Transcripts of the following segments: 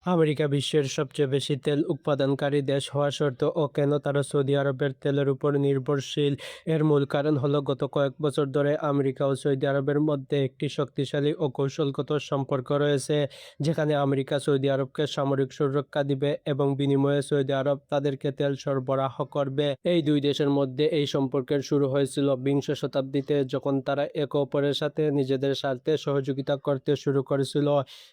America বিশ্বের সবচেয়ে বেশি তেল উৎপাদনকারী দেশ হওয়া সত্ত্বেও কেন তারা সৌদি আরবের তেলের উপর নির্ভরশীল? এর মূল কারণ হলো গত কয়েক বছর ধরে আমেরিকা ও সৌদি আরবের মধ্যে একটি শক্তিশালী ও কৌশলগত সম্পর্ক রয়েছে, যেখানে আমেরিকা সৌদি আরবকে সামরিক সুরক্ষা দিবে এবং বিনিময়ে সৌদি আরব তাদেরকে তেল সরবরাহ করবে। এই দুই দেশের মধ্যে এই সম্পর্কের শুরু হয়েছিল বিংশ শতাব্দীতে, যখন তারা একে অপরের সাথে নিজেদের স্বার্থে সহযোগিতা করতে শুরু করেছিল।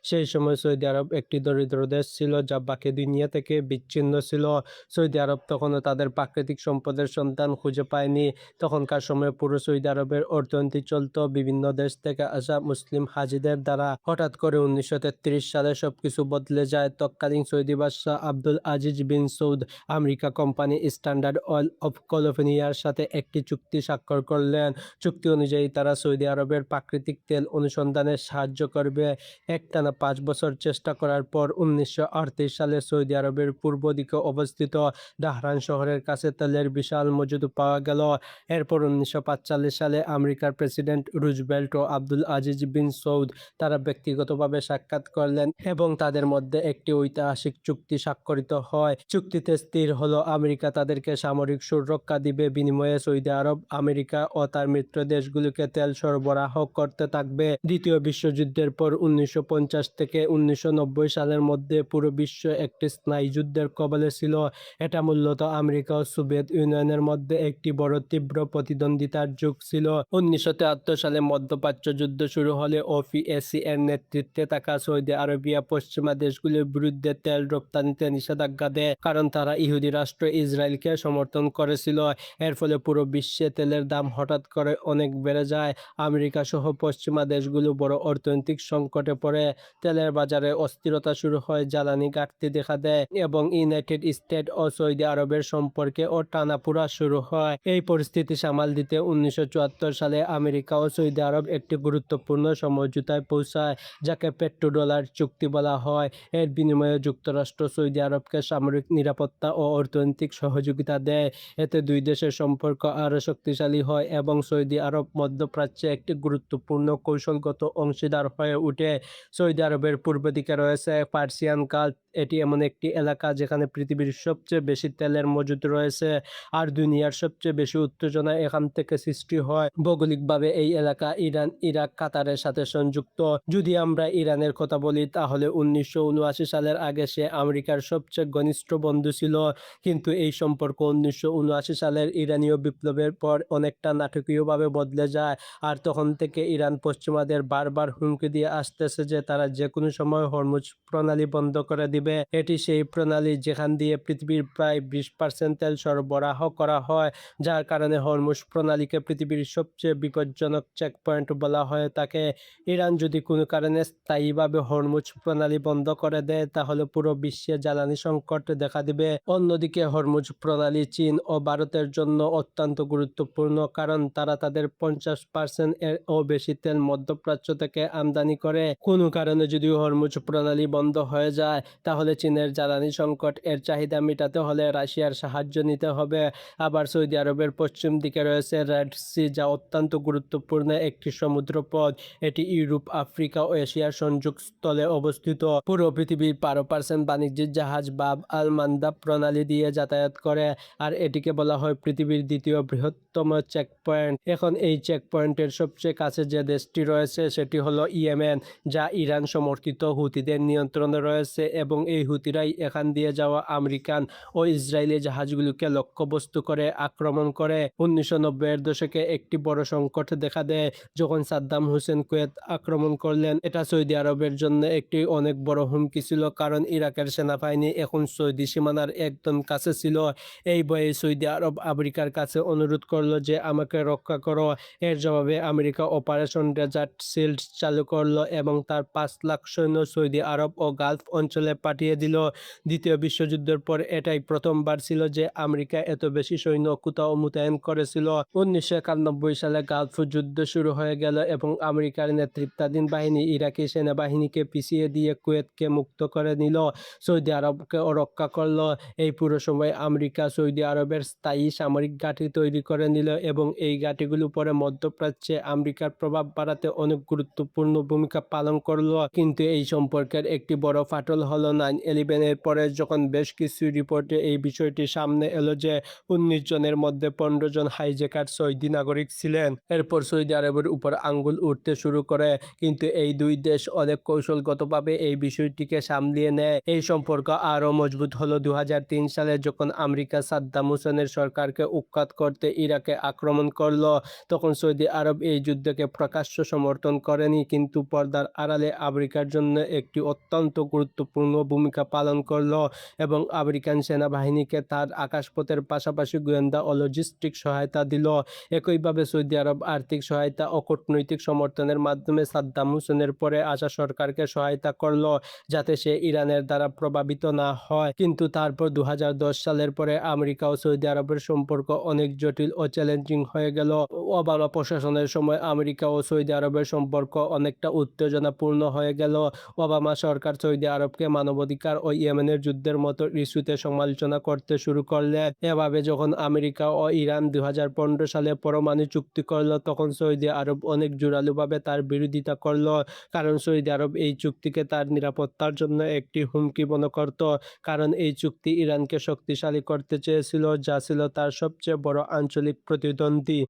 সেই সময় সৌদি আরব একটি দরিদ্র দেশ ছিল যা বাকি দুনিয়া থেকে বিচ্ছিন্ন ছিল। সৌদি আরব তখনও তাদের প্রাকৃতিক সম্পদের সন্ধান খুঁজে পায়নি। তখনকার সময়ে পুরো সৌদি আরবের অর্থনীতি চলত বিভিন্ন দেশ থেকে আসা মুসলিম হাজিদের দ্বারা। হঠাৎ করে 1933 সালে সবকিছু বদলে যায়। তৎকালীন সৌদি বাদশাহ Abdul Aziz bin Saud America company Standard Oil of ক্যালিফোর্নিয়ার সাথে একটি চুক্তি স্বাক্ষর করলেন। চুক্তি অনুযায়ী তারা সৌদি আরবের প্রাকৃতিক তেল অনুসন্ধানে সাহায্য করবে। একটানা ৫ বছর চেষ্টা করার পর ১৯৩৮ সালে সৌদি আরবের পূর্ব দিকে অবস্থিত দাহরান শহরের কাছে তেলের বিশাল মজুদ পাওয়া গেল। এরপর ১৯৪৫ সালে আমেরিকার প্রেসিডেন্ট রুজভেল্ট ও আব্দুল আজিজ বিন সৌদ তারা ব্যক্তিগতভাবে সাক্ষাৎ করলেন এবং তাদের মধ্যে একটি ঐতিহাসিক চুক্তি স্বাক্ষরিত হয়। চুক্তিতে স্থির হলো আমেরিকা তাদেরকে সামরিক সুরক্ষা দিবে, বিনিময়ে সৌদি আরব আমেরিকা ও তার মিত্র দেশগুলোকে তেল সরবরাহ করতে থাকবে। দ্বিতীয় বিশ্বযুদ্ধের পর ১৯৫০ থেকে ১৯৯০ সালের মধ্যে পুরো বিশ্ব একটি স্নায়ুযুদ্ধের কবলে ছিল। এটা মূলত আমেরিকা ও সোভিয়েত ইউনিয়নের মধ্যে একটি বড় তীব্র প্রতিদ্বন্দ্বিতার যুগ ছিল। ১৯৭৩ সালে মধ্যপ্রাচ্য যুদ্ধ শুরু হলে ওপিএসি এর নেতৃত্বে থাকা সৌদি আরবিয়া পশ্চিমা দেশগুলোর বিরুদ্ধে তেল রপ্তানিতে নিষেধাজ্ঞা দেয়, কারণ তারা ইহুদি রাষ্ট্র ইসরায়েলকে সমর্থন করেছিল। এর ফলে পুরো বিশ্বে তেলের দাম হঠাৎ করে অনেক বেড়ে যায়। আমেরিকা সহ পশ্চিমা দেশগুলো বড় অর্থনৈতিক সংকটে পড়ে। তেলের বাজারে অস্থিরতা শুরু হয়, জ্বালানি ঘাটতি দেখা দেয় এবং ইউনাইটেড স্টেট ও সৌদি আরবের সম্পর্কে টানাপোড়া শুরু হয়। এই পরিস্থিতি সামাল দিতে ১৯৭৪ সালে আমেরিকা ও সৌদি আরব একটি গুরুত্বপূর্ণ সমঝোতায় পৌঁছায়, যাকে পেট্রোডলার চুক্তি বলা হয়। এর বিনিময়ে যুক্তরাষ্ট্র সৌদি আরবকে সামরিক নিরাপত্তা ও অর্থনৈতিক সহযোগিতা দেয়। এতে দুই দেশের সম্পর্ক আরও শক্তিশালী হয় এবং সৌদি আরব মধ্যপ্রাচ্যে একটি গুরুত্বপূর্ণ কৌশলগত অংশীদার হয়ে ওঠে। সৌদি আরবের পূর্ব দিকে রয়েছে পার্সিয়ান গালফ। এটি এমন একটি এলাকা যেখানে পৃথিবীর সবচেয়ে বেশি তেলের মজুদ রয়েছে, আর দুনিয়ার সবচেয়ে বেশি উত্তেজনা এখান থেকে সৃষ্টি হয়। ভৌগোলিকভাবে এই এলাকা ইরান, ইরাক, কাতারের সাথে সংযুক্ত। যদি আমরা ইরানের কথা বলি, তাহলে ১৯৭৯ সালের আগে সে আমেরিকার সবচেয়ে ঘনিষ্ঠ বন্ধু ছিল। কিন্তু এই সম্পর্ক ১৯৭৯ সালের ইরানীয় বিপ্লবের পর অনেকটা নাটকীয়ভাবে বদলে যায়। আর তখন থেকে ইরান পশ্চিমাদের বারবার হুমকি দিয়ে আসতেছে যে তারা যেকোনো সময় হরমুজ প্রণালী বন্ধ করে দিবে। এটি সেই প্রণালী যেখান দিয়ে পৃথিবীর প্রায় ২০% তেল সরবরাহ করা হয়, যার কারণে হরমুজ প্রণালীকে পৃথিবীর সবচেয়ে বিপজ্জনক চেকপয়েন্ট বলা হয়ে থাকে। ইরান যদি কোনো কারণে স্থায়ীভাবে হরমুজ প্রণালী বন্ধ করে দেয়, তাহলে পুরো বিশ্বে জ্বালানি সংকট দেখা দিবে। অন্যদিকে হরমুজ প্রণালী চীন ও ভারতের জন্য অত্যন্ত গুরুত্বপূর্ণ, কারণ তারা তাদের ৫০% এরও বেশি তেল মধ্যপ্রাচ্য থেকে আমদানি করে। কোনো কারণে যদি হরমুজ প্রণালী বন্ধ হয়ে যায়, তাহলে চীনের জ্বালানি সংকট এর চাহিদা মেটাতে হলে রাশিয়ার সাহায্য নিতে হবে। আবার সৌদি আরবের পশ্চিম দিকে রয়েছে রেড সি, যা অত্যন্ত গুরুত্বপূর্ণ একটি সমুদ্রপথ। এটি ইউরোপ, আফ্রিকা ও এশিয়ার সংযোগস্থলে অবস্থিত। পুরো পৃথিবীর ১২% বাণিজ্যিক জাহাজ বাব আল মান্দাব প্রণালী দিয়ে যাতায়াত করে, আর এটিকে বলা হয় পৃথিবীর দ্বিতীয় বৃহত্তম চেকপয়েন্ট। এখন এই চেকপয়েন্টের সবচেয়ে কাছে যে দেশটি রয়েছে সেটি হলো ইয়েমেন, যা ইরান সমর্থিত হুতিদের নিয়ন্ত্রণে রয়েছে, এবং এই হুতিরাই এখান দিয়ে যাওয়া আমেরিকান ও ইসরায়েলি জাহাজগুলোকে লক্ষ্যবস্তু করে আক্রমণ করে। ১৯৯০-এর দশকে একটি বড় সংকট দেখা দেয় যখন সাদ্দাম হোসেন কুয়েত আক্রমণ করলেন। এটা সৌদি আরবের জন্য একটি অনেক বড় হুমকি ছিল, কারণ ইরাকের সেনাবাহিনী এখন সৌদি সীমানার একদম কাছে ছিল। এই ভয়ে সৌদি আরব আমেরিকার কাছে অনুরোধ করলো যে আমাকে রক্ষা করো। এর জবাবে আমেরিকা অপারেশন ডেজার্ট শিল্ড চালু করলো এবং তার ৫ লাখ সৈন্য সৌদি আরব ও গালফ অঞ্চলে পাঠিয়ে দিল। দ্বিতীয় বিশ্বযুদ্ধের পর এটাই প্রথমবার ছিল যে আমেরিকা এত বেশি সৈন্য কোথাও মোতায়েন করেছিল। ১৯৯১ সালে গালফ যুদ্ধ শুরু হয়ে গেল এবং আমেরিকার নেতৃত্বাধীন বাহিনী ইরাকি সেনাবাহিনীকে পিছিয়ে দিয়ে কুয়েতকে মুক্ত করে নিল, সৌদি আরবকেও রক্ষা করল। এই পুরো সময় আমেরিকা সৌদি আরবের স্থায়ী সামরিক ঘাঁটি তৈরি করে নিল এবং এই ঘাঁটিগুলো পরে মধ্যপ্রাচ্যে আমেরিকার প্রভাব বাড়াতে অনেক গুরুত্বপূর্ণ ভূমিকা পালন করল। কিন্তু এই সম্পর্কের একটি বড় ফাটল হলো 9/11 এর পরে যখন বেশ কিছু রিপোর্টে এই বিষয়টি সামনে এলো যে ১৯ জনের মধ্যে ১৫ জন হাইজ্যাকার সৌদি নাগরিক ছিলেন। এরপর সৌদি আরবের উপর আঙ্গুল উঠতে শুরু করে। কিন্তু এই ২ দেশ অনেক কৌশলগতভাবে এই বিষয়টিকে সামলিয়ে নেয়। এই সম্পর্ক আরও মজবুত হলো ২০০৩ সালে যখন আমেরিকা সাদ্দাম হোসেনের সরকারকে উৎখাত করতে ইরাকে আক্রমণ করল। তখন সৌদি আরব এই যুদ্ধকে প্রকাশ্য সমর্থন করেনি, কিন্তু পর্দার আড়ালে আমেরিকার জন্য একটি অত্যন্ত গুরুত্বপূর্ণ ভূমিকা পালন করল এবং আমেরিকান সেনাবাহিনীকে তার আকাশপথের পাশাপাশি গোয়েন্দা ও লজিস্টিক সহায়তা দিল। একইভাবে সৌদি আরব আর্থিক সহায়তা ও কূটনৈতিক সমর্থনের মাধ্যমে সাদ্দাম হোসেনের পরে আসা সরকারকে সহায়তা করল, যাতে সে ইরানের দ্বারা প্রভাবিত না হয়। কিন্তু তারপর ২০১০ সালের পরে আমেরিকা ও সৌদি আরবের সম্পর্ক অনেক জটিল ও চ্যালেঞ্জিং হয়ে গেল। ওবামা প্রশাসনের সময় আমেরিকা ও সৌদি আরবের সম্পর্ক অনেকটা উত্তেজনাপূর্ণ হয়ে গেল। ওবামা সরকার সৌদি আরবকে মানবাধিকার ও ইয়েমেনের যুদ্ধের মতো ইস্যুতে সমালোচনা করতে শুরু করলেন। এভাবে যখন আমেরিকা ও ইরান ২০১৫ সালে পরমাণু চুক্তি করল, তখন সৌদি আরব অনেক জোরালোভাবে তার বিরোধিতা করল, কারণ সৌদি আরব এই চুক্তিকে তার নিরাপত্তার জন্য একটি হুমকি মনে করত। কারণ এই চুক্তি ইরানকে শক্তিশালী করতে চেয়েছিল, যা ছিল তার সবচেয়ে বড় আঞ্চলিক প্রতিদ্বন্দ্বী।